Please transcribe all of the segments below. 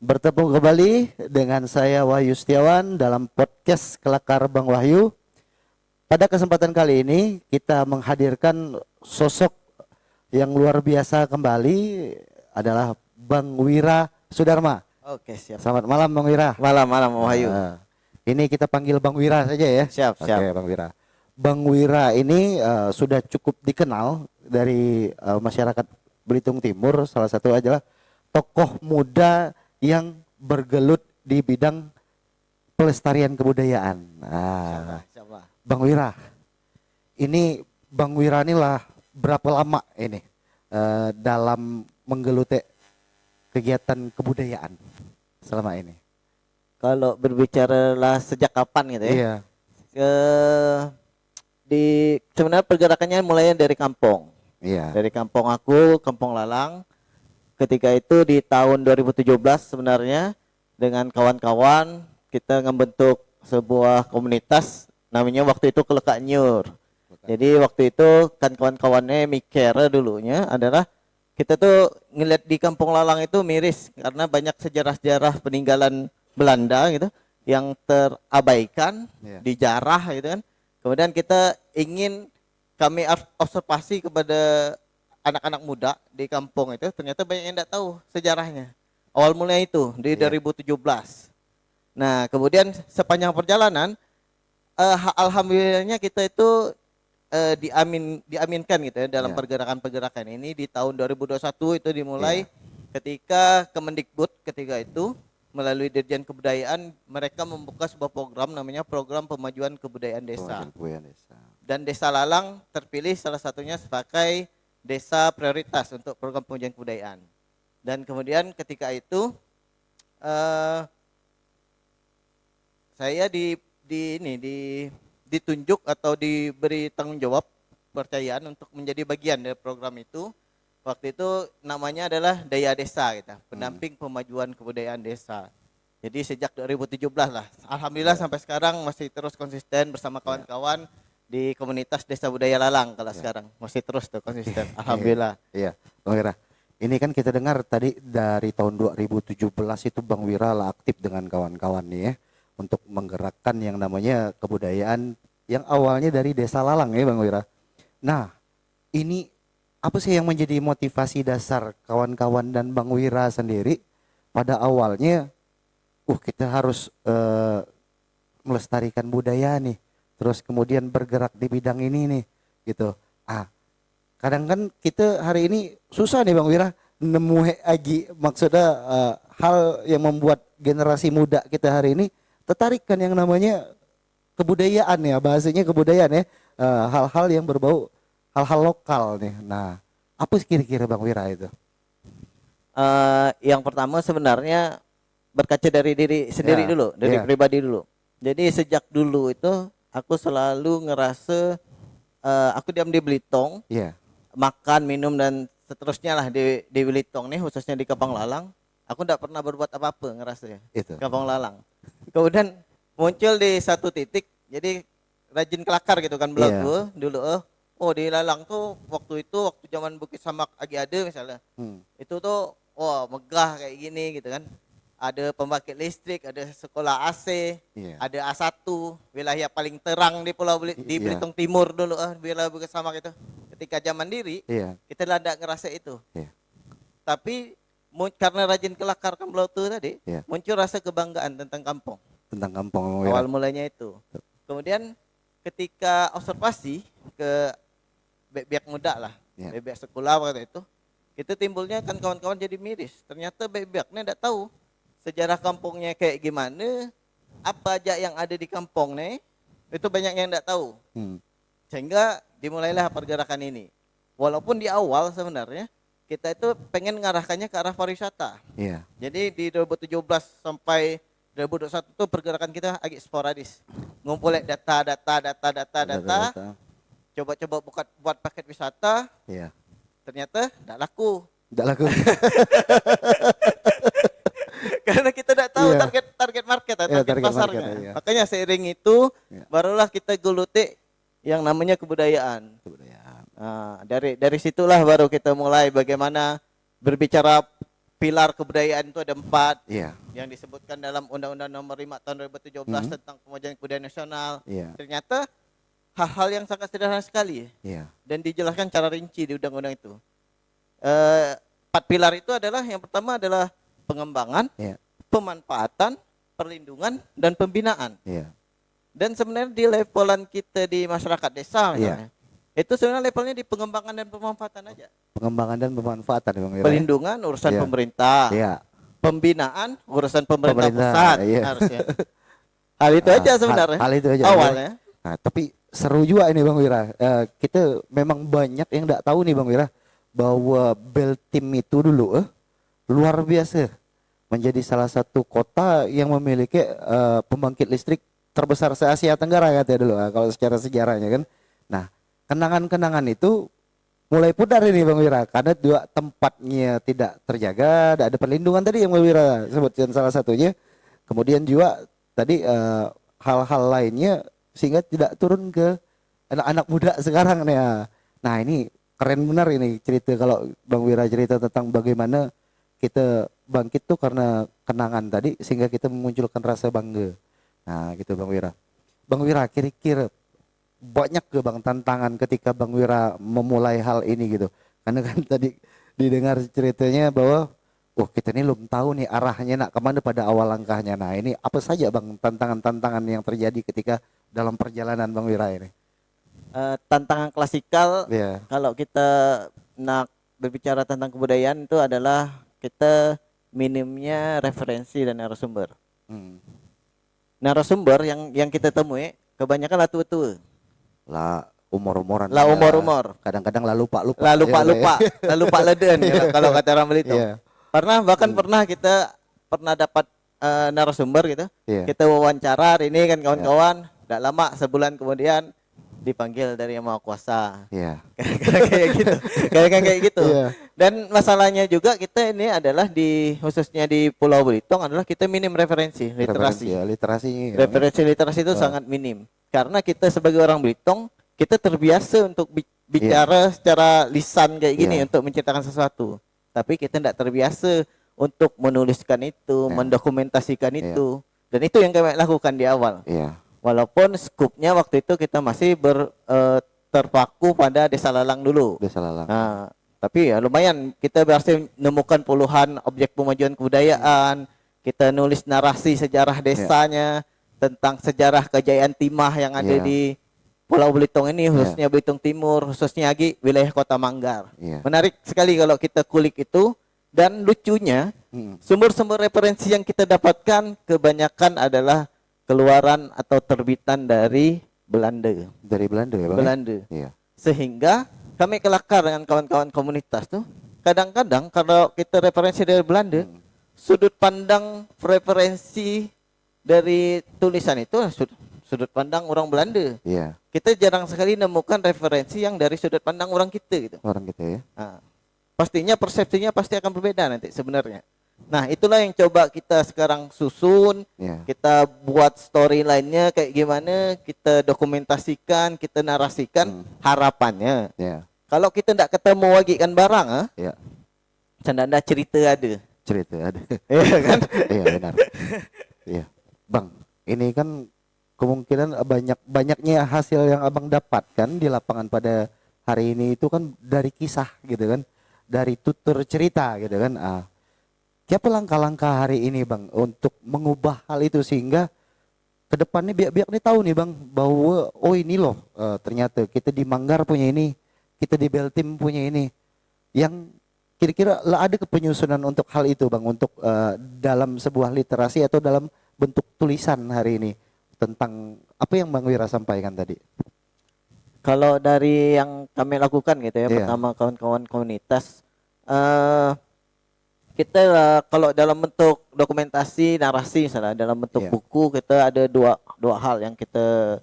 Bertemu kembali dengan saya Wahyu Setiawan dalam podcast Kelakar Bang Wahyu. Pada kesempatan kali ini kita menghadirkan sosok yang luar biasa kembali adalah Bang Wira Sudarma. Oke, siap. Selamat malam Bang Wira. Malam Wahyu. Ini kita panggil Bang Wira saja ya. Siap. Oke, Bang Wira. Bang Wira ini sudah cukup dikenal dari masyarakat Belitung Timur. Salah satu adalah tokoh muda yang bergelut di bidang pelestarian kebudayaan. Siapa? Bang Wira, ini Bang Wira inilah berapa lama ini dalam menggeluti kegiatan kebudayaan selama ini? Kalau berbicara lah sejak kapan gitu ya? Iya. Sebenarnya pergerakannya mulai dari kampung. Iya. Dari kampung aku, Kampung Lalang. Ketika itu di tahun 2017 sebenarnya dengan kawan-kawan kita membentuk sebuah komunitas namanya waktu itu Kelekak Nyur. Jadi waktu itu kan kawan-kawannya mikir dulunya adalah kita tuh ngeliat di Kampung Lalang itu miris karena banyak sejarah-sejarah peninggalan Belanda gitu yang terabaikan, dijarah gitu kan. Kemudian kita ingin kami observasi kepada anak-anak muda di kampung itu, ternyata banyak yang tidak tahu sejarahnya. Awal mulai itu di 2017. Nah, kemudian sepanjang perjalanan alhamdulillahnya kita itu diaminkan gitu ya dalam pergerakan-pergerakan ini di tahun 2021 itu dimulai ketika Kemendikbud ketika itu melalui Dirjen Kebudayaan mereka membuka sebuah program namanya Program Pemajuan Kebudayaan Desa. Dan Desa Lalang terpilih salah satunya sebagai desa prioritas untuk program pemajuan kebudayaan. Dan kemudian ketika itu saya ditunjuk atau diberi tanggung jawab kepercayaan untuk menjadi bagian dari program itu. Waktu itu namanya adalah Daya Desa gitu, pendamping pemajuan kebudayaan desa. Jadi sejak 2017 lah. Alhamdulillah sampai sekarang masih terus konsisten bersama kawan-kawan di komunitas Desa Budaya Lalang kalau sekarang masih terus tuh konsisten. Alhamdulillah. Iya, Bang Wira. Ini kan kita dengar tadi dari tahun 2017 itu Bang Wira lah aktif dengan kawan-kawan nih ya untuk menggerakkan yang namanya kebudayaan yang awalnya dari Desa Lalang ya Bang Wira. Nah, ini apa sih yang menjadi motivasi dasar kawan-kawan dan Bang Wira sendiri pada awalnya kita harus melestarikan budaya nih. Terus kemudian bergerak di bidang ini nih gitu. Kadang kan kita hari ini susah nih Bang Wira nemu lagi maksudnya hal yang membuat generasi muda kita hari ini tertarik kan yang namanya kebudayaan ya, bahasanya kebudayaan ya, hal-hal yang berbau hal-hal lokal nih. Nah, apa sih kira-kira Bang Wira itu? Yang pertama sebenarnya berkaca dari diri sendiri dulu, dari pribadi dulu. Jadi sejak dulu itu aku selalu ngerasa aku diam di Belitung, makan, minum dan seterusnya lah di Belitung nih khususnya di Kampung Lalang. Aku tidak pernah berbuat apa-apa ngerasa ya. Kampung Lalang. Kemudian muncul di satu titik, jadi rajin kelakar gitu kan belagu dulu. Di Lalang tuh waktu zaman Bukit Samak lagi ada misalnya. Itu tuh megah kayak gini gitu kan. Ada pembangkit listrik, ada sekolah AC, ada A1, wilayah paling terang di di Belitung Timur dulu wilayah Bukit Samak itu. Ketika zaman diri, kita tidak ngerasa itu. Tapi karena rajin kelakar kan Blautu tadi, muncul rasa kebanggaan tentang kampung. Tentang kampung. Awal mulanya itu. Kemudian ketika observasi ke bebek muda lah, bebek sekolah waktu itu timbulnya kan kawan-kawan jadi miris. Ternyata bebeknya tidak tahu sejarah kampungnya kayak gimana, apa aja yang ada di kampung nih, itu banyak yang tidak tahu. Sehingga dimulailah pergerakan ini. Walaupun di awal sebenarnya kita itu pengen ngarahkannya ke arah pariwisata. Jadi di 2017 sampai 2021 itu pergerakan kita agak sporadis. Ngumpulin data. Coba-coba buat paket wisata. Ternyata tidak laku. Karena kita tidak tahu target market atau target pasarnya. Makanya seiring itu barulah kita geluti yang namanya kebudayaan. Nah, dari situlah baru kita mulai bagaimana berbicara pilar kebudayaan itu ada 4 Iya. yang disebutkan dalam Undang-Undang Nomor 5 Tahun 2017 tentang Pemajuan Kebudayaan Nasional. Iya. Ternyata hal-hal yang sangat sederhana sekali Iya. dan dijelaskan secara rinci di undang-undang itu. 4 pilar itu adalah yang pertama adalah pengembangan, Iya. pemanfaatan, perlindungan, dan pembinaan. Iya. Dan sebenarnya di levelan kita di masyarakat desa misalnya, itu sebenarnya levelnya di pengembangan dan pemanfaatan aja. Pengembangan dan pemanfaatan Bang Wira. Perlindungan urusan Iya. pemerintah. Iya. Pembinaan urusan pemerintah pusat Iya. harusnya. Hal itu aja sebenarnya. Hal itu aja. Awalnya. Nah, tapi seru juga ini Bang Wira. Kita memang banyak yang enggak tahu nih Bang Wira bahwa Beltim itu dulu luar biasa menjadi salah satu kota yang memiliki pembangkit listrik terbesar se-Asia Tenggara katanya dulu kalau secara sejarahnya kan. Nah, kenangan-kenangan itu mulai pudar ini Bang Wira karena dua tempatnya tidak terjaga, tidak ada perlindungan tadi yang Bang Wira sebutkan salah satunya. Kemudian juga tadi hal-hal lainnya sehingga tidak turun ke anak-anak muda sekarang nih. Nah, ini keren benar ini cerita kalau Bang Wira cerita tentang bagaimana kita bangkit tuh karena kenangan tadi sehingga kita memunculkan rasa bangga. Nah, gitu Bang Wira. Bang Wira kira-kira banyak ke Bang tantangan ketika Bang Wira memulai hal ini gitu. Karena kan tadi didengar ceritanya bahwa kita ini belum tahu nih arahnya nak kemana pada awal langkahnya. Nah, ini apa saja Bang tantangan-tantangan yang terjadi ketika dalam perjalanan Bang Wira ini? Tantangan klasikal kalau kita nak berbicara tentang kebudayaan itu adalah kita minimnya referensi dan narasumber. Narasumber yang kita temui kebanyakan lah tua-tua. Lah umur-umuran. Lah umur-umur. Kadang-kadang lah lupa-lupa. Lah lupa-lupa. Lah lupa leden kalau kata orang Belitung. Bahkan kita pernah dapat narasumber gitu. Kita wawancara hari ini kan kawan-kawan. Tidak lama sebulan kemudian dipanggil dari Yang Maha Kuasa. Kayak gitu. Dan masalahnya juga kita ini adalah khususnya di Pulau Belitung adalah kita minim referensi literasi. Referensi literasi itu sangat minim. Karena kita sebagai orang Belitung, kita terbiasa untuk bicara secara lisan kayak gini untuk menceritakan sesuatu. Tapi kita tidak terbiasa untuk menuliskan itu, mendokumentasikan itu. Dan itu yang kami lakukan di awal. Walaupun skupnya waktu itu kita masih terpaku pada Desa Lalang dulu. Desa Lalang. Nah, tapi ya lumayan kita berhasil menemukan puluhan objek pemajuan kebudayaan. Kita nulis narasi sejarah desanya tentang sejarah kejayaan timah yang ada di Pulau Belitung ini, khususnya Belitung Timur, khususnya lagi wilayah Kota Manggar. Menarik sekali kalau kita kulik itu. Dan lucunya sumber-sumber referensi yang kita dapatkan kebanyakan adalah keluaran atau terbitan dari Belanda. Dari Belanda ya Bang? Belanda. Sehingga kami kelakar dengan kawan-kawan komunitas tuh. Kadang-kadang kalau kita referensi dari Belanda, sudut pandang referensi dari tulisan itu sudut pandang orang Belanda. Kita jarang sekali nemukan referensi yang dari sudut pandang orang kita gitu. Orang kita ya. Nah, pastinya persepsinya pasti akan berbeda nanti sebenarnya. Nah, itulah yang coba kita sekarang susun. Kita buat story lainnya kayak gimana, kita dokumentasikan, kita narasikan. Harapannya. Kalau kita tidak ketemu lagi kan barang, canda cerita ada. Cerita ada. Iya kan? Iya benar. Iya. Bang, ini kan kemungkinan banyaknya hasil yang Abang dapatkan di lapangan pada hari ini itu kan dari kisah gitu kan. Dari tutur cerita gitu kan. Siapa langkah-langkah hari ini Bang untuk mengubah hal itu sehingga ke depannya biar ini tahu nih Bang bahwa ini loh ternyata kita di Manggar punya ini, kita di Beltim punya ini. Yang kira-kira ada kepenyusunan untuk hal itu Bang untuk dalam sebuah literasi atau dalam bentuk tulisan hari ini tentang apa yang Bang Wira sampaikan tadi. Kalau dari yang kami lakukan gitu ya, pertama kawan-kawan komunitas kita kalau dalam bentuk dokumentasi narasi misalnya dalam bentuk buku kita ada dua hal yang kita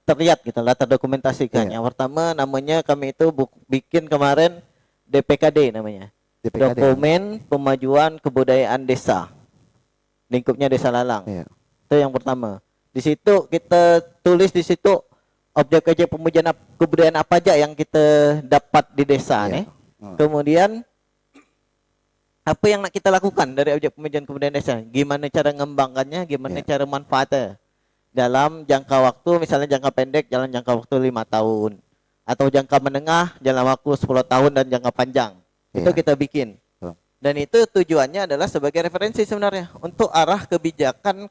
terlihat kita terdokumentasikan. Yang pertama namanya kami itu bikin kemarin DPKD namanya. Dokumen Pemajuan Kebudayaan Desa. Lingkupnya Desa Lalang. Itu yang pertama. Di situ kita tulis di situ objek-objek kebudayaan apa aja yang kita dapat di desa nih. Kemudian apa yang nak kita lakukan dari objek pemajuan kebudayaan desa? Gimana cara ngembangkannya, gimana cara manfaatnya dalam jangka waktu, misalnya jangka pendek, dalam jangka waktu 5 tahun, atau jangka menengah, dalam waktu 10 tahun dan jangka panjang. Itu kita bikin. Dan itu tujuannya adalah sebagai referensi sebenarnya untuk arah kebijakan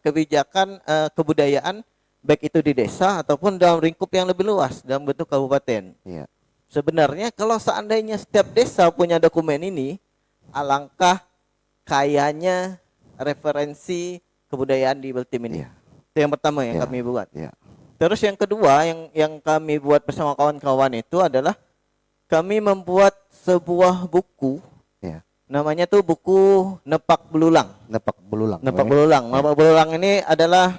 kebudayaan, baik itu di desa ataupun dalam lingkup yang lebih luas dalam bentuk kabupaten. Sebenarnya kalau seandainya setiap desa punya dokumen ini, alangkah kayanya referensi kebudayaan di Baltim ini. Itu yang pertama yang kami buat. Terus yang kedua yang kami buat bersama kawan-kawan itu adalah kami membuat sebuah buku. Namanya tuh buku Nepak Belulang. Nepak Belulang. Nepak Belulang ini adalah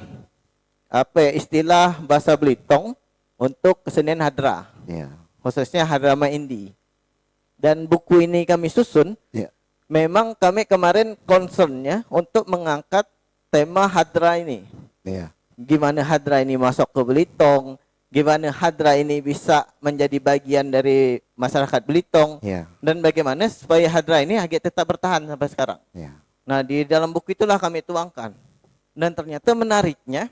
istilah bahasa Belitung untuk kesenian hadra. Khususnya hadrama Indi. Dan buku ini kami susun. Memang kami kemarin concernnya untuk mengangkat tema hadra ini. Gimana hadra ini masuk ke Belitung, gimana hadra ini bisa menjadi bagian dari masyarakat Belitung, dan bagaimana supaya hadra ini agak tetap bertahan sampai sekarang. Nah, di dalam buku itulah kami tuangkan. Dan ternyata menariknya,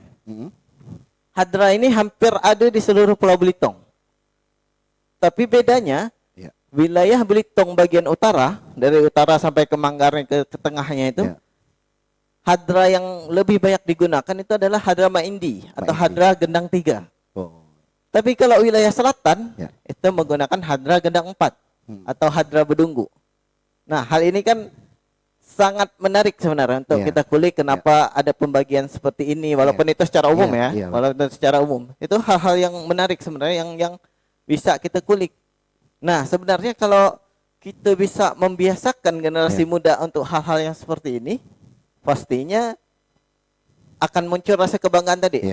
hadra ini hampir ada di seluruh Pulau Belitung. Tapi bedanya, wilayah Belitung bagian utara, dari utara sampai ke Manggarai ke tengahnya itu, hadra yang lebih banyak digunakan itu adalah hadrama Indi atau hadra gendang 3. Tapi kalau wilayah selatan itu menggunakan hadra gendang 4 atau hadra bedunggu. Nah, hal ini kan sangat menarik sebenarnya untuk kita kulik kenapa ada pembagian seperti ini, walaupun itu secara umum walaupun secara umum. Itu hal-hal yang menarik sebenarnya yang bisa kita kulik. Nah, sebenarnya kalau kita bisa membiasakan generasi muda untuk hal-hal yang seperti ini, pastinya akan muncul rasa kebanggaan tadi.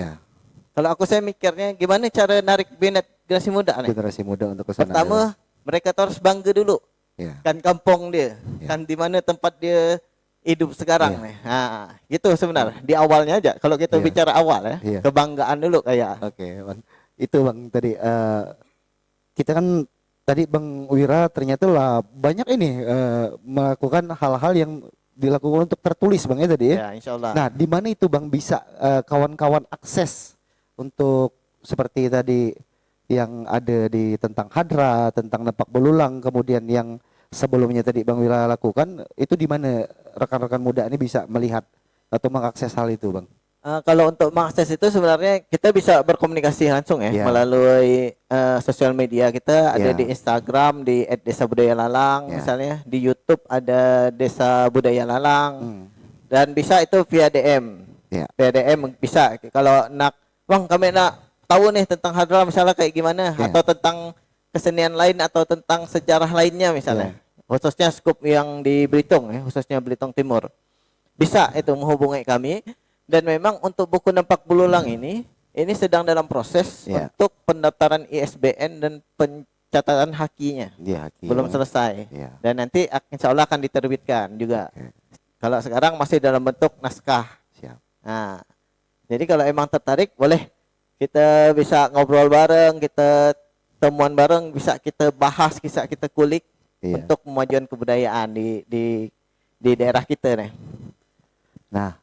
Kalau saya mikirnya gimana cara narik minat generasi muda nih? Generasi muda untuk kesana. Pertama, mereka harus bangga dulu. Kan kampung dia, kan di mana tempat dia hidup sekarang nih. Nah, gitu sebenarnya. Di awalnya aja kalau kita bicara awal kebanggaan dulu kayak. Itu Bang tadi kita kan tadi Bang Wira ternyata lah banyak ini melakukan hal-hal yang dilakukan untuk tertulis Bang ya tadi ya. Insya Allah. Nah, di mana itu Bang bisa kawan-kawan akses untuk seperti tadi yang ada di tentang hadra, tentang Nepak Belulang, kemudian yang sebelumnya tadi Bang Wira lakukan, itu di mana rekan-rekan muda ini bisa melihat atau mengakses hal itu Bang? Kalau untuk mengakses itu sebenarnya kita bisa berkomunikasi langsung melalui sosial media kita ada di Instagram di @desa_budaya_lalang misalnya, di YouTube ada Desa Budaya Lalang, dan bisa itu via DM. Via DM bisa. Kalau nak Bang kami nak tahu nih tentang hadra misalnya kayak gimana atau tentang kesenian lain atau tentang sejarah lainnya misalnya. Khususnya skup yang di Belitung khususnya Belitung Timur. Bisa itu menghubungi kami. Dan memang untuk buku Nepak Belulang ini sedang dalam proses untuk pendaftaran ISBN dan pencatatan hakinya. Belum selesai. Dan nanti insya Allah akan diterbitkan juga. Kalau sekarang masih dalam bentuk naskah. Nah, jadi kalau emang tertarik boleh kita bisa ngobrol bareng, kita temuan bareng, bisa kita bahas, bisa kita kulik untuk kemajuan kebudayaan di daerah kita nih. Nah,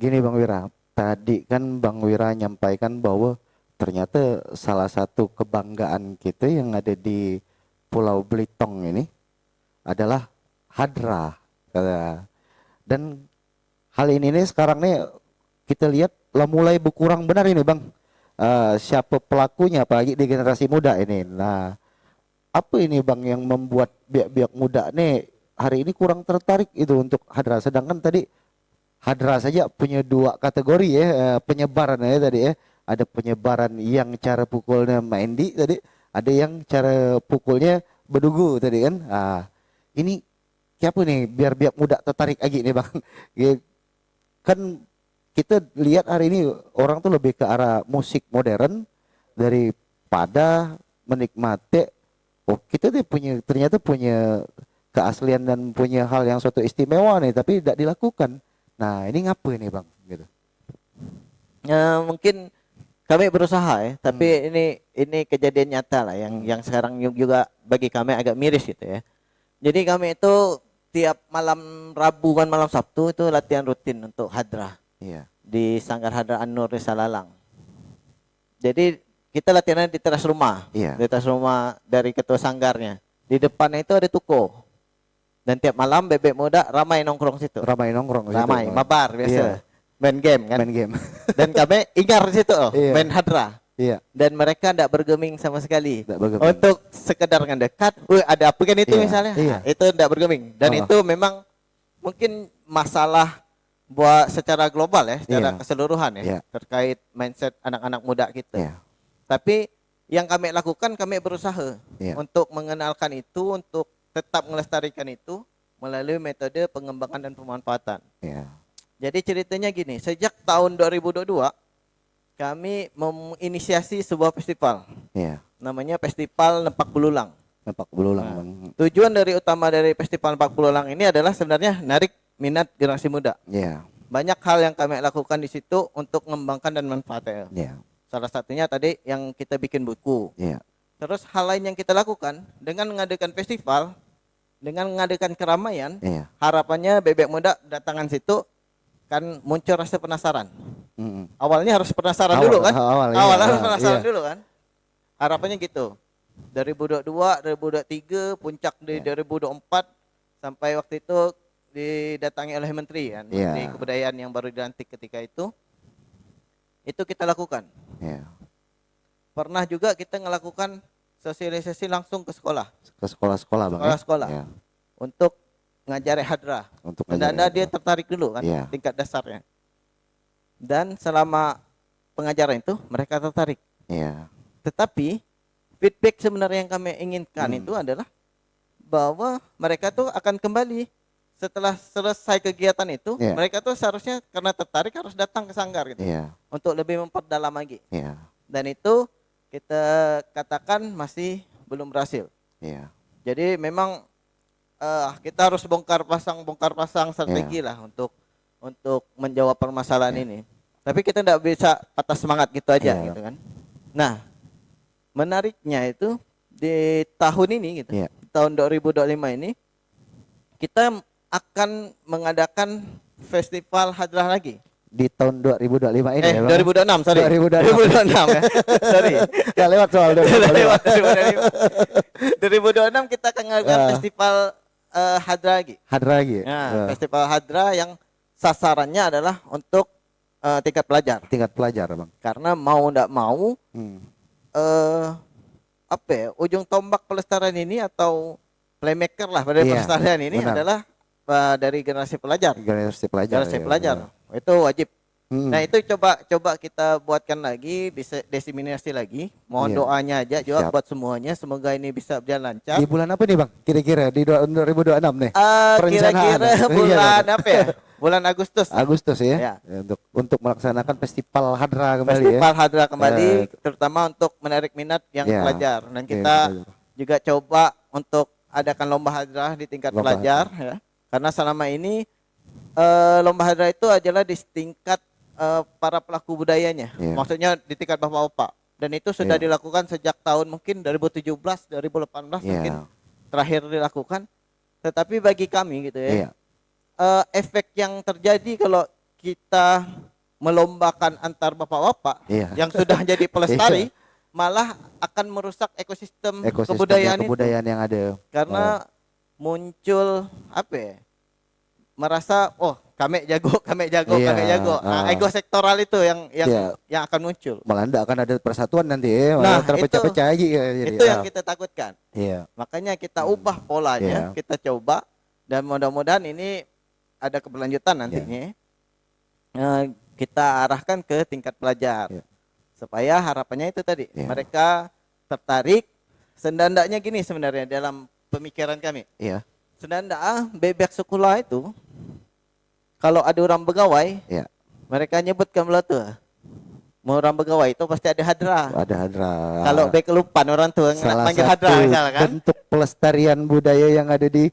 gini Bang Wira, tadi kan Bang Wira nyampaikan bahwa ternyata salah satu kebanggaan kita yang ada di Pulau Belitung ini adalah hadra. Dan hal ini nih sekarang nih kita lihat lah mulai berkurang benar ini Bang. Siapa pelakunya apalagi di generasi muda ini. Nah, apa ini Bang yang membuat biak-biak muda nih hari ini kurang tertarik itu untuk hadra, sedangkan tadi hadra saja punya 2 kategori penyebaran tadi ada penyebaran yang cara pukulnya Mendi tadi, ada yang cara pukulnya bedugu tadi kan. Ini siapa nih biar biak muda tertarik lagi nih Bang? Kan kita lihat hari ini orang tuh lebih ke arah musik modern daripada menikmati kita tuh ternyata punya keaslian dan punya hal yang suatu istimewa nih tapi tidak dilakukan. Nah, ini ngapa ini Bang gitu? Mungkin kami berusaha tapi ini kejadian nyata lah yang sekarang juga bagi kami agak miris gitu ya. Jadi kami itu tiap malam Rabu kan malam Sabtu itu latihan rutin untuk hadrah Iya. di Sanggar Hadrah An-Nur Desa Lalang. Jadi kita latihannya di teras rumah, Iya. di teras rumah dari ketua sanggarnya. Di depannya itu ada tuko. Dan tiap malam bebek muda ramai nongkrong situ. Ramai nongkrong Ramai, gitu. mabar biasa. Iya. Main game kan. Main game. Dan kami ingar di situ, Iya. main hadrah. Iya. Dan mereka tidak bergeming sama sekali. Nggak bergeming. Untuk sekedar mendekat, ada apa kan itu Iya. misalnya. Iya. Nah, itu tidak bergeming. Dan Oh. itu memang mungkin masalah buat secara global ya, secara Iya. keseluruhan ya, Iya. terkait mindset anak-anak muda kita. Iya. Tapi yang kami lakukan, kami berusaha Iya. untuk mengenalkan itu, untuk tetap melestarikan itu melalui metode pengembangan dan pemanfaatan. Iya. Jadi ceritanya gini, sejak tahun 2022 kami menginisiasi sebuah festival, Iya. namanya Festival Nempak Belulang. Nampak belulang, Nah, Bang. tujuan dari utama dari Festival Nempak Belulang ini adalah sebenarnya narik minat generasi muda. Iya. Banyak hal yang kami lakukan di situ untuk mengembangkan dan manfaatnya. Iya. Salah satunya tadi yang kita bikin buku. Iya. Terus hal lain yang kita lakukan dengan mengadakan festival, dengan mengadakan keramaian, Iya. harapannya bebek muda datangan situ kan muncul rasa penasaran. Mm-mm. Awalnya harus penasaran Awal- dulu kan? awal, iya. Awalnya harus Ah, penasaran iya. dulu kan? Harapannya gitu. 2022, 2023, puncak di 2024 sampai waktu itu didatangi oleh menteri kan, Iya. Menteri Kebudayaan yang baru dilantik ketika itu. Itu kita lakukan. Iya. Pernah juga kita melakukan sosialisasi langsung ke sekolah. Ke sekolah-sekolah, Bang. Sekolah-sekolah. Iya. untuk ngajari hadrah. Untuk Tanda-tanda ngajarin dia itu. tertarik dulu kan, Iya. tingkat dasarnya. Dan selama pengajaran itu mereka tertarik. Iya. Tetapi feedback sebenarnya yang kami inginkan itu adalah bahwa mereka tuh akan kembali setelah selesai kegiatan itu. Iya. Mereka tuh seharusnya karena tertarik harus datang ke sanggar gitu, Iya. untuk lebih memperdalam lagi. Iya. Dan itu kita katakan masih belum berhasil. Iya. Jadi memang kita harus bongkar pasang strategi lah untuk menjawab permasalahan ini. Tapi kita tidak bisa patah semangat gitu aja Iya. gitu kan. Nah, menariknya itu di tahun ini gitu, Iya. di tahun 2025 ini kita akan mengadakan festival hadrah lagi. Di tahun 2025 ini ya, Bang? 2026, sorry. 2026. 2026 ya. Sorry. Gak lewat soal 2025. 2026 kita akan mengadakan festival hadrah lagi. Hadrah lagi. Nah, festival hadrah yang sasarannya adalah untuk tingkat pelajar. Tingkat pelajar, Bang. Karena mau tidak mau Hmm. apa ya, ujung tombak pelestarian ini atau playmaker lah pada Iya, pelestarian ini benar. adalah dari generasi pelajar. Generasi pelajar. Generasi ya, pelajar. benar. Itu wajib. Hmm. Nah, itu coba kita buatkan lagi, diseminasi lagi. Mohon Iya. doanya aja juga Siap. buat semuanya, semoga ini bisa berjalan lancar. Di bulan apa nih, Bang? Kira-kira di 2026 nih? Kira-kira Perencanaan. bulan Iya, apa ya? Bulan Agustus. Agustus ya. Ya. Untuk melaksanakan festival hadrah kembali Festival ya. hadrah kembali, terutama untuk menarik minat yang Ya. pelajar. Dan Oke, kita pelajar. juga coba untuk adakan lomba hadrah di tingkat Lomba pelajar ya. Karena selama ini lomba hadrah itu adalah di tingkat para pelaku budayanya. Ya. Maksudnya di tingkat bapak-bapak. Dan itu sudah Ya. dilakukan sejak tahun mungkin 2017, 2018 Ya. mungkin terakhir dilakukan. Tetapi bagi kami gitu ya, Iya. efek yang terjadi kalau kita melombakan antar bapak-bapak Iya. yang sudah jadi pelestari malah akan merusak ekosistem, Ekosistem kebudayaan itu. kebudayaan yang ada. Karena muncul apa ya? Merasa kami jago, Iya, kami jago. Nah, ego sektoral itu yang Iya. yang akan muncul. Malah enggak akan ada persatuan nanti ya. Nah, Malah terpecah-pecah aja ya, jadi. Itu yang kita takutkan. Iya. Makanya kita ubah polanya, Iya. kita coba dan mudah-mudahan ini ada keberlanjutan nantinya. Kita arahkan ke tingkat pelajar. Iya. Supaya harapannya itu tadi, Iya. mereka tertarik. Sendandanya gini sebenarnya dalam pemikiran kami. Iya. Sendanda bebek sekolah itu kalau ada orang begawai, Iya. mereka nyebutkan tuh. Mau orang begawai itu pasti ada hadrah. Ada hadrah. Kalau bek kelupaan orang tua salah panggil satu hadrah misalnya kan. bentuk pelestarian budaya yang ada di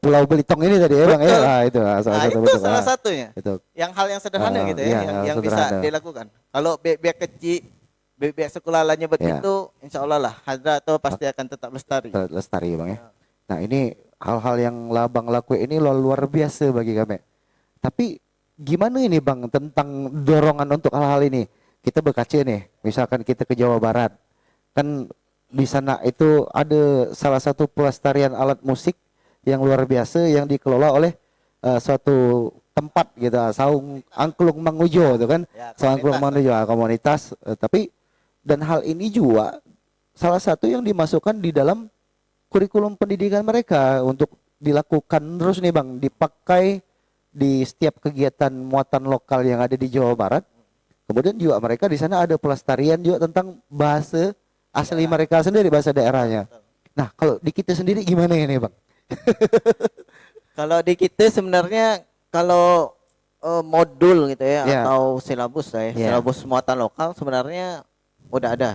Pulau Belitung ini tadi ya, Bang ya. Betul. Nah, itu salah Nah, satu itu bentuk. salah satunya. Itu. Yang hal yang sederhana gitu ya, iya, yang bisa sederhana. dilakukan. Kalau bebek kecil, bebek sekolah nyebut Iya. itu, insya Allah lah hadrah itu pasti akan tetap lestari. Lestari, Bang ya. Nah, ini hal-hal yang Labang lakuin ini luar biasa bagi kami. Tapi gimana ini Bang tentang dorongan untuk hal-hal ini? Kita berkaca nih, misalkan kita ke Jawa Barat, kan di sana itu ada salah satu pelestarian alat musik yang luar biasa yang dikelola oleh suatu tempat gitu, Saung Angklung Mangujo itu kan, Ya, Saung Angklung Mangujo komunitas, tapi dan hal ini juga salah satu yang dimasukkan di dalam kurikulum pendidikan mereka untuk dilakukan terus nih Bang, dipakai di setiap kegiatan muatan lokal yang ada di Jawa Barat. Kemudian juga mereka di sana ada pelestarian juga tentang bahasa asli mereka sendiri, bahasa daerahnya. Nah, kalau di kita sendiri gimana ini, Bang? Kalau di kita sebenarnya kalau modul gitu ya, atau silabus silabus muatan lokal sebenarnya udah ada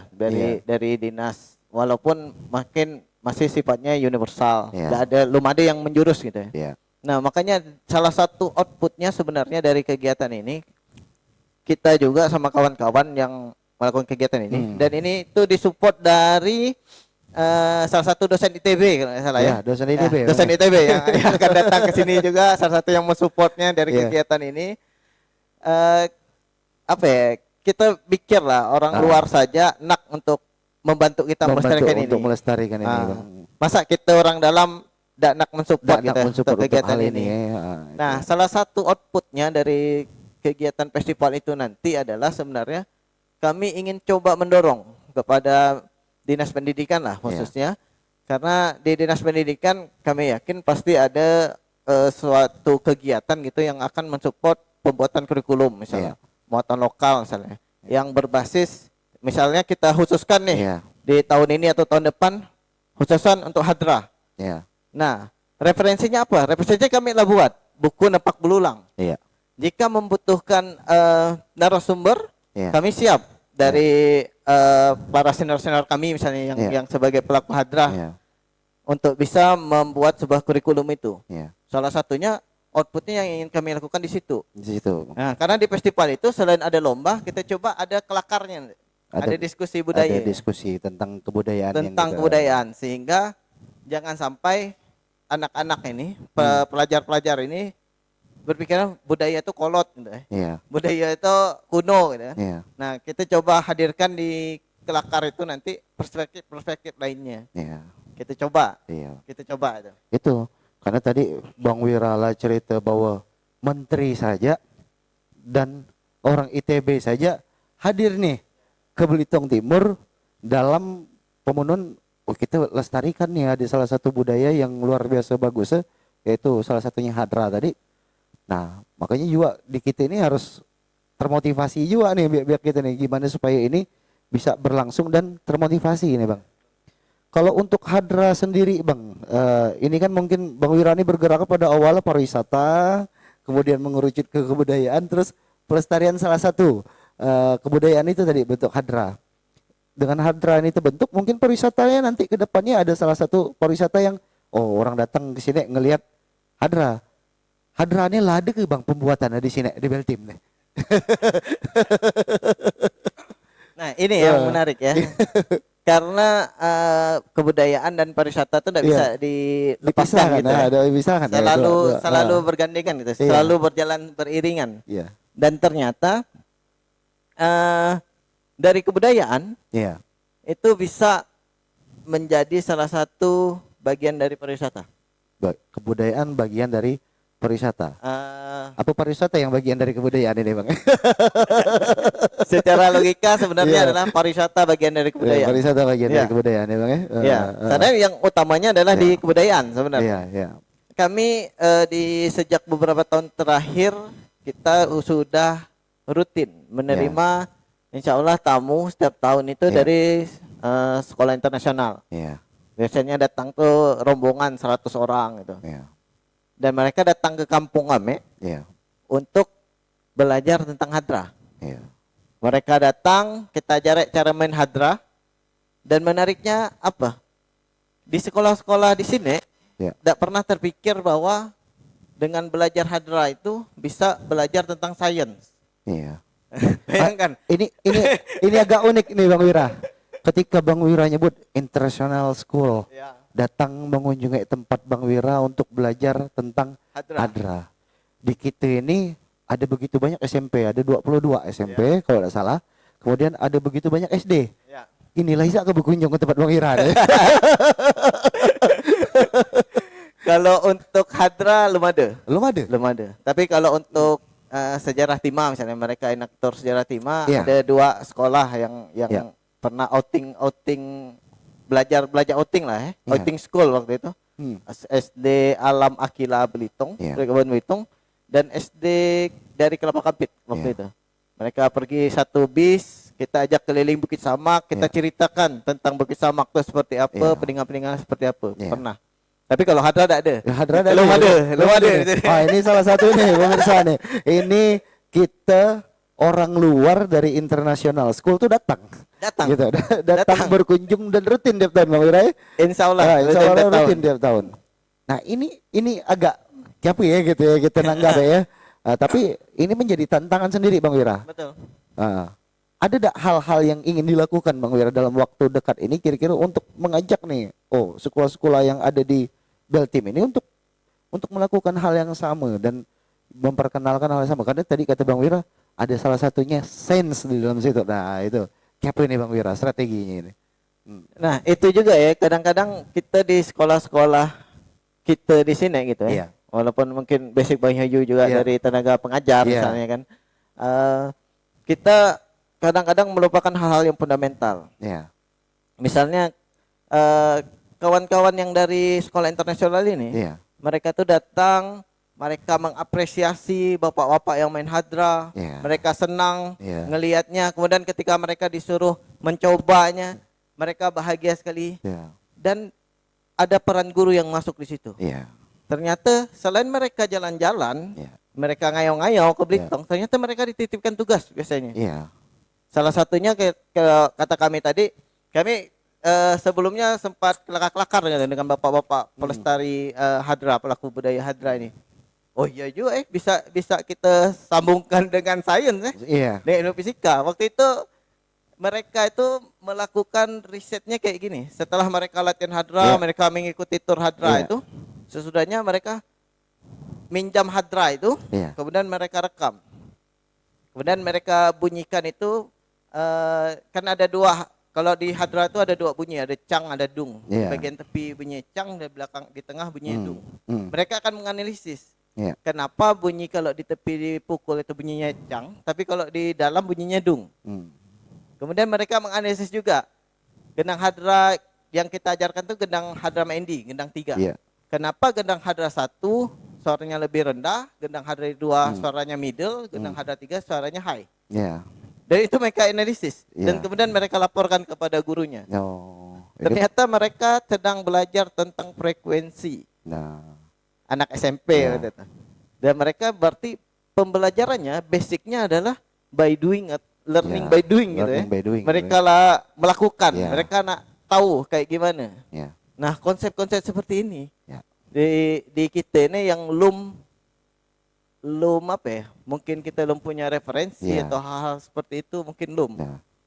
dari dinas, walaupun makin masih sifatnya universal. Belum ada yang menjurus gitu ya. Nah, makanya salah satu outputnya sebenarnya dari kegiatan ini, kita juga sama kawan-kawan yang melakukan kegiatan ini, dan ini tuh disupport dari salah satu dosen ITB kalau nggak salah ya. Dosen ITB. Dosen ITB yang akan datang ke sini juga, salah satu yang mensupportnya dari kegiatan ini. Apa ya? Kita pikir lah orang luar saja nak untuk membantu kita melestarikan ini. Untuk melestarikan ini, Bang. Masa kita orang dalam tidak nak mensupport kita untuk kegiatan ini. Nah, salah satu outputnya dari kegiatan festival itu nanti adalah sebenarnya kami ingin coba mendorong kepada dinas pendidikan lah khususnya, karena di dinas pendidikan kami yakin pasti ada suatu kegiatan gitu yang akan mensupport pembuatan kurikulum misalnya, muatan lokal misalnya, yang berbasis misalnya kita khususkan nih di tahun ini atau tahun depan khususan untuk hadrah. Nah, referensinya apa? Referensinya kami lah buat buku nepak belulang. Jika membutuhkan narasumber, kami siap dari para senior-senior kami misalnya yang sebagai pelaku hadrah untuk bisa membuat sebuah kurikulum itu. Salah satunya outputnya yang ingin kami lakukan di situ. Nah, karena di festival itu selain ada lomba, kita coba ada kelakarnya, ada diskusi budaya. Ada diskusi tentang kebudayaan. Tentang kebudayaan, sehingga jangan sampai anak-anak ini, pelajar-pelajar ini berpikiran budaya itu kolot gitu ya. Budaya itu kuno gitu ya. Nah, kita coba hadirkan di kelakar itu nanti perspektif lainnya. Kita coba. Kita coba itu. Itu karena tadi Bang Wirala cerita bahwa menteri saja dan orang ITB saja hadir nih ke Belitung Timur dalam pemenuhan. Kita lestarikan nih, ada salah satu budaya yang luar biasa bagus, yaitu salah satunya hadrah tadi. Nah, makanya juga di kita ini harus termotivasi juga nih biar kita nih gimana supaya ini bisa berlangsung dan termotivasi ini Bang. Kalau untuk hadrah sendiri Bang, ini kan mungkin Bang Wirani bergerak pada awalnya pariwisata, kemudian mengerucut ke kebudayaan, terus pelestarian salah satu kebudayaan itu tadi bentuk hadrah. Dengan hadrah ini terbentuk, mungkin pariwisatanya nanti ke depannya ada salah satu pariwisata yang orang datang ke sini ngelihat hadrah. Hadrahnya lada ke Bang pembuatannya di sini di Beltim nih. Nah, ini yang menarik ya. Karena kebudayaan dan pariwisata itu tidak bisa dilepaskan gitu. Selalu bergandengan gitu, selalu berjalan beriringan. Dan ternyata dari kebudayaan itu bisa menjadi salah satu bagian dari pariwisata. Kebudayaan bagian dari pariwisata. Apa pariwisata yang bagian dari kebudayaan ini Bang? Secara logika sebenarnya adalah pariwisata bagian dari kebudayaan. Pariwisata bagian dari kebudayaan ya Bang ya. Karena yang utamanya adalah di kebudayaan sebenarnya. Kami di sejak beberapa tahun terakhir kita sudah rutin menerima insya Allah tamu setiap tahun itu dari sekolah internasional. Biasanya datang tuh rombongan 100 orang gitu. Dan mereka datang ke kampung kami untuk belajar tentang hadrah. Mereka datang, kita ajar cara main hadrah. Dan menariknya apa? Di sekolah-sekolah di sini tidak pernah terpikir bahwa dengan belajar hadrah itu bisa belajar tentang sains. Bayangkan. Ini agak unik nih Bang Wira. Ketika Bang Wira nyebut international school datang mengunjungi tempat Bang Wira untuk belajar tentang hadra. Di kita ini ada begitu banyak SMP, ada 22 SMP kalau tidak salah. Kemudian ada begitu banyak SD. Ya. Inilah Isa ke berkunjung ke tempat Bang Wira deh. Kalau untuk hadra belum ada. Belum ada. Belum ada. Tapi kalau untuk sejarah Timah misalnya mereka inaktor sejarah Timah ada 2 sekolah yang pernah outing belajar outing lah outing school waktu itu. SD Alam Akila Belitung, Kebun Belitung dan SD dari Kelapa Kampit waktu itu. Mereka pergi 1 bis, kita ajak keliling Bukit Samak, kita ceritakan tentang Bukit Samak itu seperti apa, peninggalan-peninggalan seperti apa. Pernah. Tapi kalau hadra tidak ada. Hadra belum ada. Wah, ini salah satu nih pemirsa nih. Ini kita orang luar dari international school tuh datang gitu. datang berkunjung dan rutin tiap tahun Bang Wira. Insya Allah rutin tiap tahun. Nah, ini agak apa ya gitu ya kita nanggap ya. Tapi ini menjadi tantangan sendiri Bang Wira. Betul. Ada tak hal-hal yang ingin dilakukan Bang Wira dalam waktu dekat ini kira-kira untuk mengajak nih sekolah-sekolah yang ada di Beltim ini untuk melakukan hal yang sama dan memperkenalkan hal yang sama, karena tadi kata Bang Wira ada salah satunya sense di dalam situ. Nah, itu apa ini Bang Wira strateginya ini? Nah, itu juga ya kadang-kadang kita di sekolah-sekolah kita di sini gitu ya. Walaupun mungkin basic Bang Hayu juga dari tenaga pengajar misalnya kan. Kita kadang-kadang melupakan hal-hal yang fundamental. Misalnya kawan-kawan yang dari sekolah internasional ini, mereka tuh datang, mereka mengapresiasi bapak-bapak yang main hadra, mereka senang ngelihatnya. Kemudian ketika mereka disuruh mencobanya, mereka bahagia sekali. Dan ada peran guru yang masuk di situ. Ternyata selain mereka jalan-jalan, mereka ngayong-ngayong ke Belitung, ternyata mereka dititipkan tugas biasanya. Salah satunya kata kami tadi, kami sebelumnya sempat kelakar-kelakar dengan bapak-bapak pelestari hadra, pelaku budaya hadra ini. Oh iya juga bisa kita sambungkan dengan sains dengan ilmu fisika. Waktu itu mereka itu melakukan risetnya kayak gini. Setelah mereka latihan hadra, mereka mengikuti tur hadra itu, sesudahnya mereka minjam hadra itu, kemudian mereka rekam. Kemudian mereka bunyikan itu, kan ada 2. Kalau di hadra itu ada 2 bunyi, ada cang, ada dung. Di bagian tepi bunyi cang, di belakang, di tengah bunyi dung. Mereka akan menganalisis kenapa bunyi kalau di tepi dipukul itu bunyinya cang, tapi kalau di dalam bunyinya dung. Kemudian mereka menganalisis juga gendang hadra yang kita ajarkan itu gendang hadra mendi, gendang 3. Kenapa gendang hadra 1 suaranya lebih rendah, gendang hadra 2 suaranya middle, gendang hadra 3 suaranya high. Dan itu mereka analisis dan kemudian mereka laporkan kepada gurunya. Ternyata mereka sedang belajar tentang frekuensi. Anak SMP gitu. Dan mereka berarti pembelajarannya basicnya adalah by doing, learning by doing gitu ya. Mereka lah melakukan, mereka nak tahu kayak gimana. Nah, konsep-konsep seperti ini di kita ini yang apa ya? Mungkin kita belum punya referensi atau hal-hal seperti itu mungkin belum.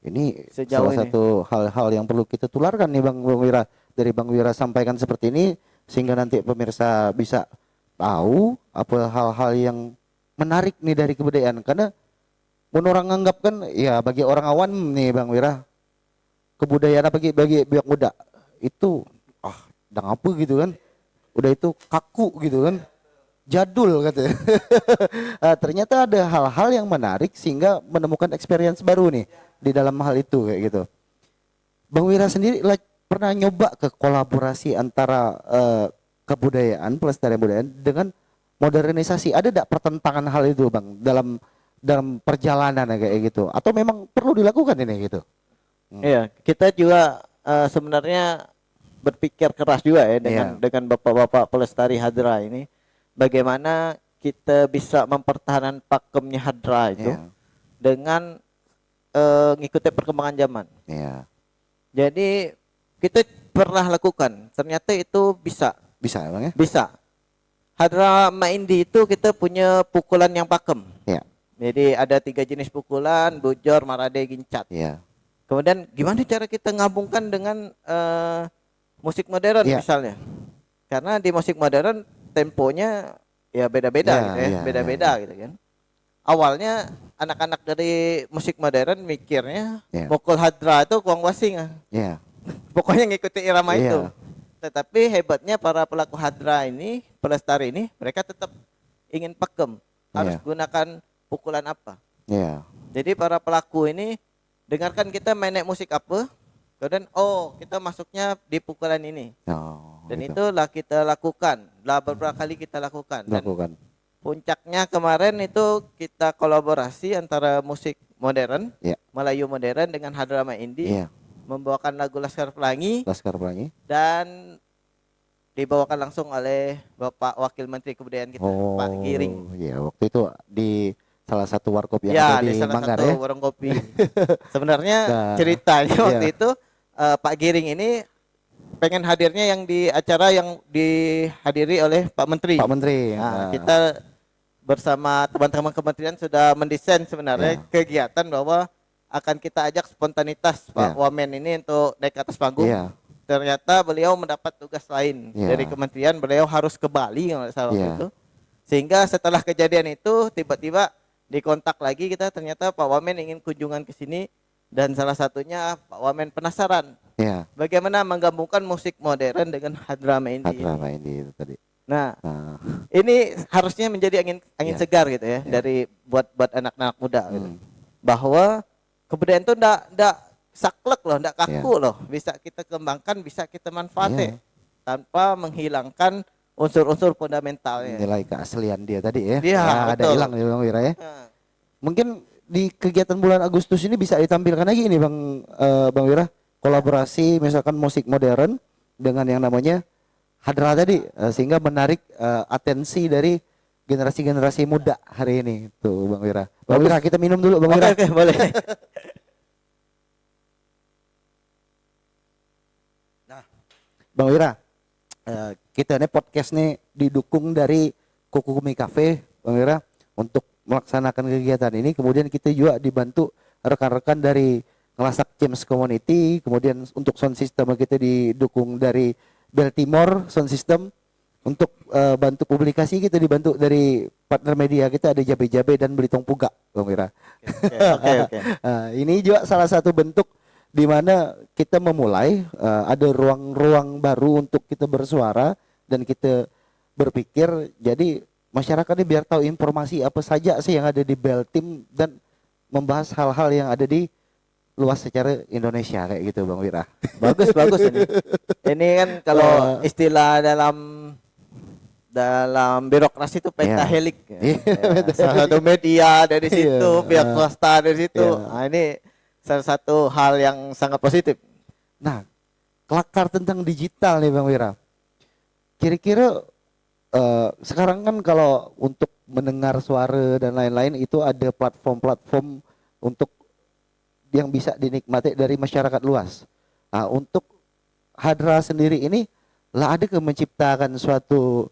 Ini salah satu hal-hal yang perlu kita tularkan nih Bang Wira, dari Bang Wira sampaikan seperti ini sehingga nanti pemirsa bisa tahu apa hal-hal yang menarik nih dari kebudayaan. Karena orang nganggap kan ya bagi orang awam nih Bang Wira, kebudayaan bagi pihak muda itu dan apa gitu kan. Udah itu kaku gitu kan. Jadul katanya. Ternyata ada hal-hal yang menarik sehingga menemukan experience baru nih di dalam hal itu kayak gitu. Bang Wira sendiri pernah nyoba ke kolaborasi antara kebudayaan, pelestarian budaya dengan modernisasi. Ada tidak pertentangan hal itu Bang dalam perjalanan kayak gitu? Atau memang perlu dilakukan ini gitu? Iya, kita juga sebenarnya berpikir keras juga ya dengan bapak-bapak pelestari hadra ini. Bagaimana kita bisa mempertahankan pakemnya hadra itu dengan ngikuti perkembangan zaman. Jadi kita pernah lakukan, ternyata itu bisa Bang ya? Bisa. Hadra Maindi itu kita punya pukulan yang pakem. Jadi ada 3 jenis pukulan, bujor, marade, gincat. Kemudian gimana cara kita ngabungkan dengan musik modern Iya. misalnya. Karena di musik modern temponya ya beda-beda Iya, gitu ya, iya, beda-beda iya, gitu kan. Awalnya anak-anak dari musik modern mikirnya iya. mukul hadra itu kuang wasing, Iya. pokoknya ngikuti irama itu. Iya. Tetapi hebatnya para pelaku hadra ini, pelestari ini, mereka tetap ingin pakem, harus Iya. gunakan pukulan apa. Iya. Jadi para pelaku ini dengarkan kita main musik apa, kemudian oh kita masuknya di pukulan ini. Oh, Dan gitu. itulah kita lakukan, lah beberapa kali kita lakukan. Dan Lakukan. puncaknya kemarin itu kita kolaborasi antara musik modern, Iya. Melayu modern dengan hadrama indie, Iya. membawakan lagu Laskar Pelangi Laskar Pelangi. dan dibawakan langsung oleh Bapak Wakil Menteri Kebudayaan kita, Pak Giring. Iya, waktu itu di salah satu warkop yang Ya, ada di di salah Manggar satu ya. warung kopi. Sebenarnya Nah, ceritanya iya. waktu itu Pak Giring ini pengen hadirnya yang di acara yang dihadiri oleh Pak Menteri. Pak Menteri. Nah, kita bersama teman-teman kementerian sudah mendesain sebenarnya Ya. kegiatan bahwa akan kita ajak spontanitas Pak Ya. Wamen ini untuk naik ke atas panggung. Iya. Ternyata beliau mendapat tugas lain Ya. dari kementerian, beliau harus ke Bali kalau nggak salah waktu Ya. itu. Sehingga setelah kejadian itu tiba-tiba dikontak lagi kita, ternyata Pak Wamen ingin kunjungan ke sini dan salah satunya Pak Wamen penasaran Iya. bagaimana menggabungkan musik modern dengan hadrama indie. Hadrama ini itu tadi. Nah, Nah, ini harusnya menjadi angin Ya. segar gitu ya, Ya. dari buat anak-anak muda gitu. Hmm. Bahwa kebudayaan itu ndak saklek loh, ndak kaku Ya. loh. Bisa kita kembangkan, bisa kita manfaatkan Ya. tanpa menghilangkan unsur-unsur fundamentalnya. Nilai keaslian dia tadi ya. Iya, Nah, ada betul. hilang ya Bang Wira ya. Nah, Mungkin di kegiatan bulan Agustus ini bisa ditampilkan lagi ini Bang Wira, kolaborasi misalkan musik modern dengan yang namanya hadra tadi, sehingga menarik atensi dari generasi-generasi muda hari ini tuh Bang Wira. Bang Wira, kita minum dulu Bang Wira. Oke, boleh. Bang Wira, kita nih podcast nih didukung dari Kukumi Cafe Bang Wira untuk melaksanakan kegiatan ini. Kemudian kita juga dibantu rekan-rekan dari Ngelasak James Community. Kemudian untuk sound system kita didukung dari Baltimore Sound System. Untuk bantu publikasi kita dibantu dari partner media kita ada Jabe-Jabe dan Belitung Puga Bang Wira. Oke. Ini juga salah satu bentuk di mana kita memulai ada ruang-ruang baru untuk kita bersuara dan kita berpikir. Jadi masyarakat ini biar tahu informasi apa saja sih yang ada di Beltim dan membahas hal-hal yang ada di luas secara Indonesia kayak gitu Bang Wira. Bagus ini. Ini kan kalau istilah dalam birokrasi itu pentahelik. Iya. Ya. Salah satu media dari situ, Iya. pihak swasta dari situ. Iya. Nah, ini salah satu hal yang sangat positif. Nah, kelakar tentang digital nih Bang Wira. Kira-kira sekarang kan kalau untuk mendengar suara dan lain-lain itu ada platform-platform untuk yang bisa dinikmati dari masyarakat luas. Nah, untuk Hadra sendiri ini lah ada menciptakan suatu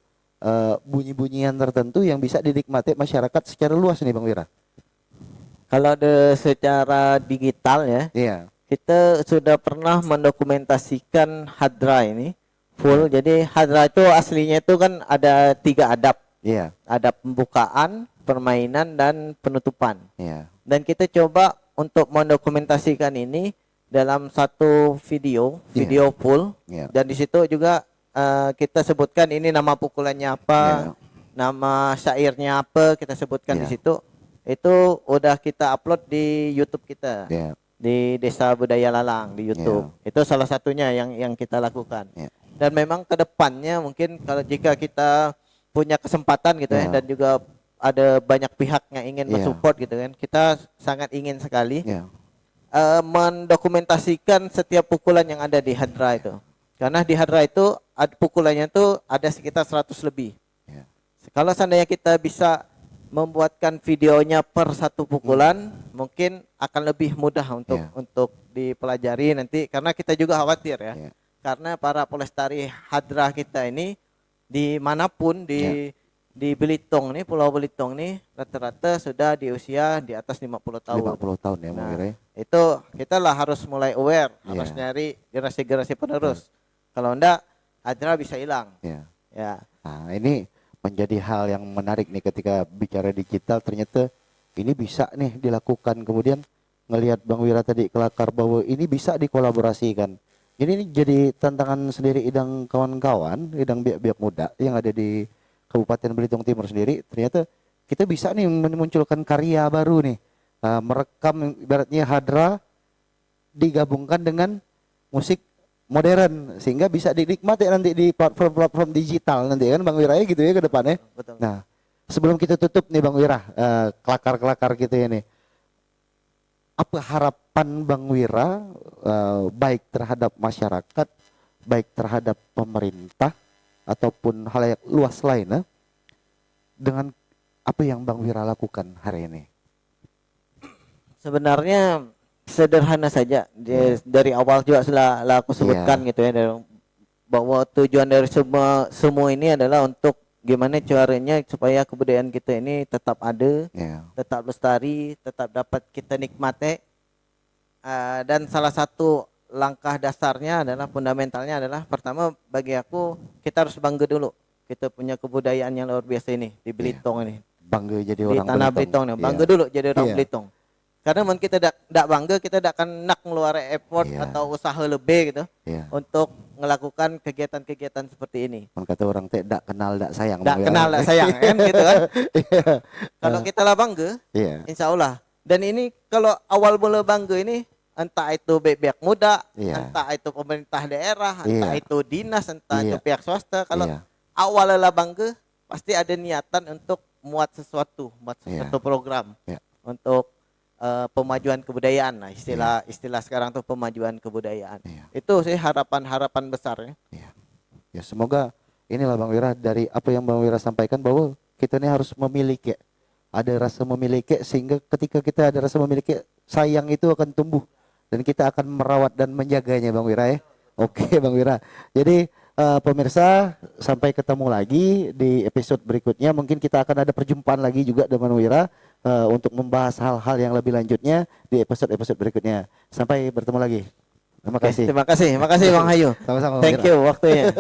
bunyi-bunyian tertentu yang bisa dinikmati masyarakat secara luas nih Bang Wira. Kalau secara digital ya, Iya. kita sudah pernah mendokumentasikan Hadra ini full. Jadi Hadra itu aslinya itu kan ada 3 adab. Iya. Ada pembukaan, permainan, dan penutupan. Iya. Dan kita coba untuk mendokumentasikan ini dalam satu video full. Iya. Dan di situ juga kita sebutkan ini nama pukulannya apa, Iya. nama syairnya apa, kita sebutkan Iya. di situ. Itu udah kita upload di YouTube kita. Iya. Di Desa Budaya Lalang di YouTube. Itu salah satunya yang kita lakukan. Iya. Dan memang ke depannya mungkin kalau jika kita punya kesempatan gitu ya, Iya. dan juga ada banyak pihak yang ingin Iya. mensupport gitu kan, kita sangat ingin sekali Iya. mendokumentasikan setiap pukulan yang ada di Hadra itu. Karena di Hadra itu pukulannya itu ada sekitar 100 lebih. Iya. Kalau seandainya kita bisa membuatkan videonya per satu pukulan, mungkin akan lebih mudah untuk dipelajari nanti. Karena kita juga khawatir ya. Iya. Karena para pelestari Hadra kita ini dimanapun di Belitung nih, Pulau Belitung nih rata-rata sudah di usia di atas 50 tahun. 50 tahun ya Bang Nah, Wira. itu kita lah harus mulai aware, Iya. harus nyari generasi-generasi penerus. Kalau enggak acara bisa hilang. Ya. Ya. Nah, ini menjadi hal yang menarik nih ketika bicara digital, ternyata ini bisa nih dilakukan. Kemudian ngelihat Bang Wira tadi kelakar bahwa ini bisa dikolaborasikan. Ini jadi tantangan sendiri idang kawan-kawan, idang biak-biak muda yang ada di Kabupaten Belitung Timur sendiri. Ternyata kita bisa nih memunculkan karya baru nih. Merekam ibaratnya hadra digabungkan dengan musik modern sehingga bisa dinikmati nanti di platform-platform digital nanti kan Bang Wira gitu ya ke depannya. Betul. Nah, sebelum kita tutup nih Bang Wira, kelakar-kelakar gitu ya nih. Apa harapan Bang Wira baik terhadap masyarakat, baik terhadap pemerintah ataupun halayak luas lainnya dengan apa yang Bang Wira lakukan hari ini? Sebenarnya sederhana saja. Dari awal juga sudah aku sebutkan gitu ya, bahwa tujuan dari semua ini adalah untuk gimana caranya supaya kebudayaan kita ini tetap ada, tetap lestari, tetap dapat kita nikmati. Dan salah satu langkah dasarnya adalah, fundamentalnya adalah, pertama bagi aku kita harus bangga dulu kita punya kebudayaan yang luar biasa ini di Belitung ini. Bangga jadi di orang tanah Belitung nih, bangga dulu jadi orang Belitung. Karena mungkin kita tidak bangga, kita tidak akan nak ngeluarin effort atau usaha lebih gitu untuk melakukan kegiatan-kegiatan seperti ini. Kata orang tidak kenal, tidak sayang. Tidak kenal, tidak sayang kan gitu kan. Kalau kita lah bangga, insya Allah. Dan ini kalau awal mula bangga ini, entah itu pihak muda, entah itu pemerintah daerah, entah itu dinas, entah itu pihak swasta. Kalau awal lah bangga, pasti ada niatan untuk muat sesuatu program untuk pemajuan kebudayaan. Nah, istilah sekarang tuh pemajuan kebudayaan. Itu sih harapan besarnya. Ya, semoga inilah Bang Wira, dari apa yang Bang Wira sampaikan bahwa kita ini harus memiliki, ada rasa memiliki, sehingga ketika kita ada rasa memiliki, sayang itu akan tumbuh dan kita akan merawat dan menjaganya Bang Wira ya. Oke Bang Wira. Jadi pemirsa, sampai ketemu lagi di episode berikutnya. Mungkin kita akan ada perjumpaan lagi juga dengan Wira untuk membahas hal-hal yang lebih lanjutnya di episode-episode berikutnya. Sampai bertemu lagi. Terima kasih. Terima kasih Bang Hayu. Sama-sama. Thank you waktunya.